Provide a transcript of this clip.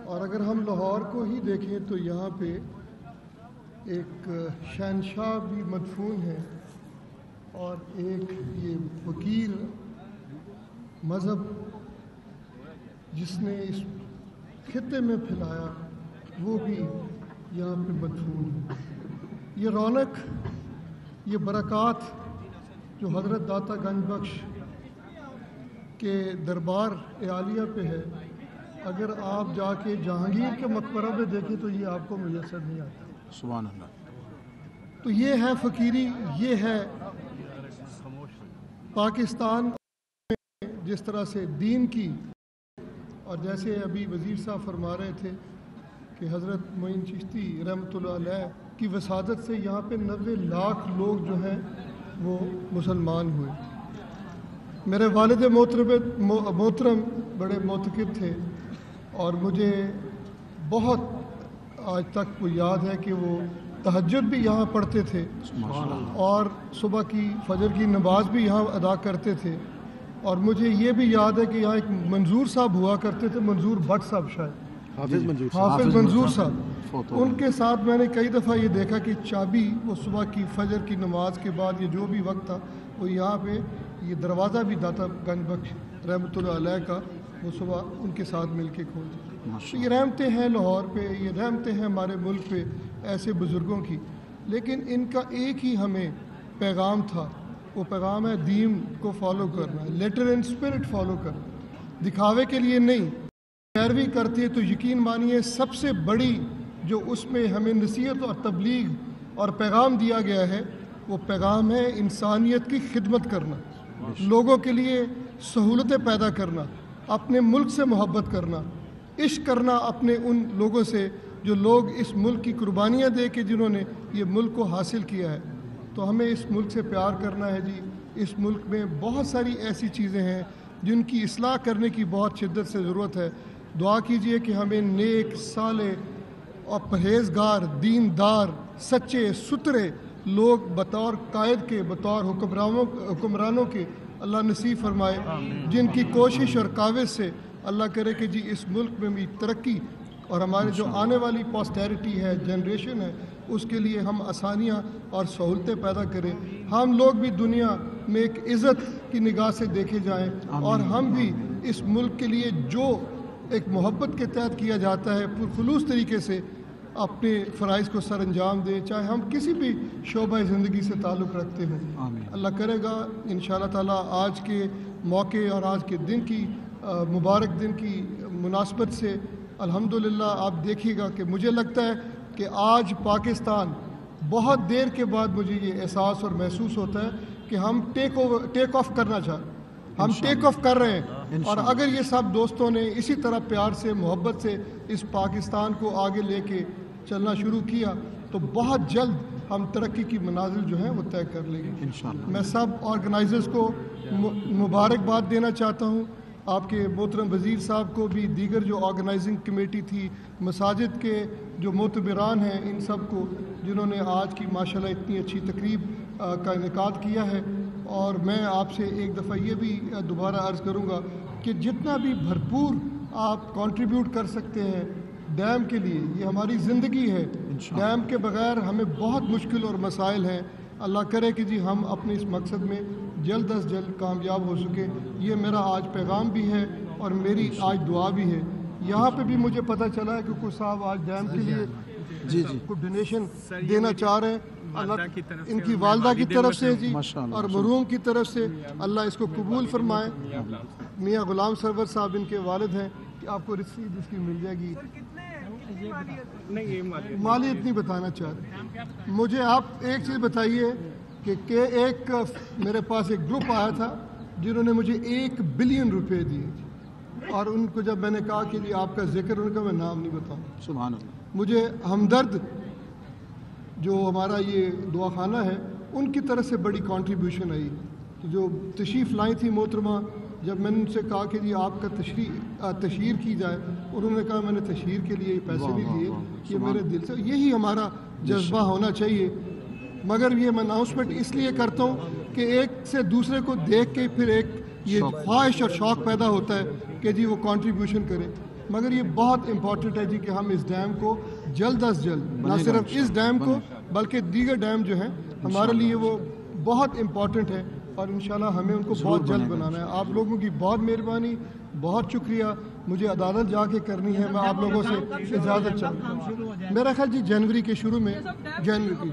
اور اگر ہم لاہور کو ہی دیکھیں تو یہاں پہ ایک شہنشاہ بھی مدفون ہے اور ایک یہ فقیر مذہب جس نے اس خطے میں پھیلایا وہ بھی یہاں پہ مدفون ہے۔ یہ رونق، یہ برکات جو حضرت داتا گنج بخش کے دربار عالیہ پہ ہے، اگر آپ جا کے جہانگیر کے مقبرہ پہ دیکھیں تو یہ آپ کو میسر نہیں آتا۔ سبحان اللہ۔ تو یہ ہے فقیری، یہ ہے پاکستان میں جس طرح سے دین کی، اور جیسے ابھی وزیر صاحب فرما رہے تھے کہ حضرت معین چشتی رحمۃ اللہ علیہ کی وسادت سے یہاں پہ 90 لاکھ لوگ جو ہیں وہ مسلمان ہوئے۔ میرے والد محترم بڑے معتقد تھے اور مجھے بہت آج تک وہ یاد ہے کہ وہ تہجد بھی یہاں پڑھتے تھے اور صبح کی فجر کی نماز بھی یہاں ادا کرتے تھے۔ اور مجھے یہ بھی یاد ہے کہ یہاں ایک منظور صاحب ہوا کرتے تھے، منظور بٹ صاحب، شاید حافظ منظور صاحب، ان کے ساتھ میں نے کئی دفعہ یہ دیکھا کہ چابی وہ صبح کی فجر کی نماز کے بعد یہ جو بھی وقت تھا وہ یہاں پہ یہ دروازہ بھی داتا گنج بخش رحمۃ اللہ علیہ کا وہ صبح ان کے ساتھ مل کے کھولتے۔ تو یہ رحمتیں ہیں لاہور پہ، یہ رحمتیں ہیں ہمارے ملک پہ ایسے بزرگوں کی، لیکن ان کا ایک ہی ہمیں پیغام تھا، وہ پیغام ہے دین کو فالو کرنا، لیٹر اینڈ اسپرٹ فالو کرنا، دکھاوے کے لیے نہیں۔ پیروی کرتے تو یقین مانیے سب سے بڑی جو اس میں ہمیں نصیحت اور تبلیغ اور پیغام دیا گیا ہے وہ پیغام ہے انسانیت کی خدمت کرنا، لوگوں کے لیے سہولتیں پیدا کرنا، اپنے ملک سے محبت کرنا، عشق کرنا اپنے ان لوگوں سے جو لوگ اس ملک کی قربانیاں دے کے جنہوں نے یہ ملک کو حاصل کیا ہے۔ تو ہمیں اس ملک سے پیار کرنا ہے جی۔ اس ملک میں بہت ساری ایسی چیزیں ہیں جن کی اصلاح کرنے کی بہت شدت سے ضرورت ہے۔ دعا کیجئے کہ ہمیں نیک، صالح اور پرہیزگار، دیندار، سچے، ستھرے لوگ بطور قائد کے، بطور حکمرانوں کے اللہ نصیب فرمائے، جن کی کوشش اور کاوش سے اللہ کرے کہ جی اس ملک میں بھی ترقی اور ہمارے جو آنے والی پوسٹیریٹی ہے، جنریشن ہے، اس کے لیے ہم آسانیاں اور سہولتیں پیدا کریں، ہم لوگ بھی دنیا میں ایک عزت کی نگاہ سے دیکھے جائیں، اور ہم بھی اس ملک کے لیے جو ایک محبت کے تحت کیا جاتا ہے پرخلوص طریقے سے اپنے فرائض کو سر انجام دیں، چاہے ہم کسی بھی شعبہ زندگی سے تعلق رکھتے ہوں۔ اللہ کرے گا انشاءاللہ تعالیٰ آج کے موقع اور آج کے دن کی مبارک دن کی مناسبت سے الحمدللہ آپ دیکھیے گا کہ مجھے لگتا ہے کہ آج پاکستان بہت دیر کے بعد مجھے یہ احساس اور محسوس ہوتا ہے کہ ہم ٹیک آف کرنا چاہتے ہیں، ہم ٹیک آف کر رہے ہیں، اور اگر یہ سب دوستوں نے اسی طرح پیار سے، محبت سے اس پاکستان کو آگے لے کے چلنا شروع کیا تو بہت جلد ہم ترقی کی منازل جو ہیں وہ طے کر لیں گے انشاءاللہ۔ میں سب آرگنائزرز کو مبارکباد دینا چاہتا ہوں، آپ کے محترم وزیر صاحب کو بھی، دیگر جو آرگنائزنگ کمیٹی تھی، مساجد کے جو معتبران ہیں، ان سب کو جنہوں نے آج کی ماشاءاللہ اتنی اچھی تقریب کا انعقاد کیا ہے۔ اور میں آپ سے ایک دفعہ یہ بھی دوبارہ عرض کروں گا کہ جتنا بھی بھرپور آپ کنٹریبیوٹ کر سکتے ہیں ڈیم کے لیے، یہ ہماری زندگی ہے، ڈیم کے بغیر ہمیں بہت مشکل اور مسائل ہیں۔ اللہ کرے کہ جی ہم اپنے اس مقصد میں جلد از جلد کامیاب ہو سکیں، یہ میرا آج پیغام بھی ہے اور میری آج دعا بھی ہے۔ یہاں پہ بھی مجھے پتہ چلا ہے کہ کچھ صاحب آج ڈیم کے لیے کو ڈونیشن دینا چاہ رہے ہیں، اللہ ان کی والدہ کی طرف سے جی اور مرحوم کی طرف سے اللہ اس کو قبول فرمائے۔ میاں غلام سرور صاحب ان کے والد ہیں، کہ آپ کو رسید اس کی مل جائے گی، مالیت نہیں بتانا چاہ رہے۔ مجھے آپ ایک چیز بتائیے کہ ایک میرے پاس ایک گروپ آیا تھا جنہوں نے مجھے 1 بلین روپے دیے، اور ان کو جب میں نے کہا کہ جی آپ کا ذکر، ان کا میں نام نہیں بتاؤں، سبحان اللہ، مجھے ہمدرد جو ہمارا یہ دعاخانہ ہے ان کی طرف سے بڑی کنٹریبیوشن آئی، جو تشریف لائی تھی محترمہ، جب میں نے ان سے کہا کہ جی آپ کا تشہیر کی جائے، انہوں نے کہا میں نے تشہیر کے لیے پیسے نہیں دیے، یہ میرے دل سے، یہی ہمارا جذبہ ہونا چاہیے۔ مگر یہ میں اناؤنسمنٹ اس لیے کرتا ہوں کہ ایک سے دوسرے کو دیکھ کے پھر ایک یہ خواہش اور شوق پیدا ہوتا ہے کہ جی وہ کنٹریبیوشن کرے۔ مگر یہ بہت امپورٹنٹ ہے جی کہ ہم اس ڈیم کو جلد از جلد نہ صرف اس ڈیم کو بلکہ دیگر ڈیم جو ہیں ہمارے لیے وہ بہت امپورٹنٹ ہے اور انشاءاللہ ہمیں ان کو بہت جلد بنانا ہے. آپ لوگوں کی بہت مہربانی, بہت شکریہ. مجھے عدالت جا کے کرنی ہے, میں آپ لوگوں سے اجازت چاہتا ہوں. میرا خیال جی جنوری کے شروع میں, جنوری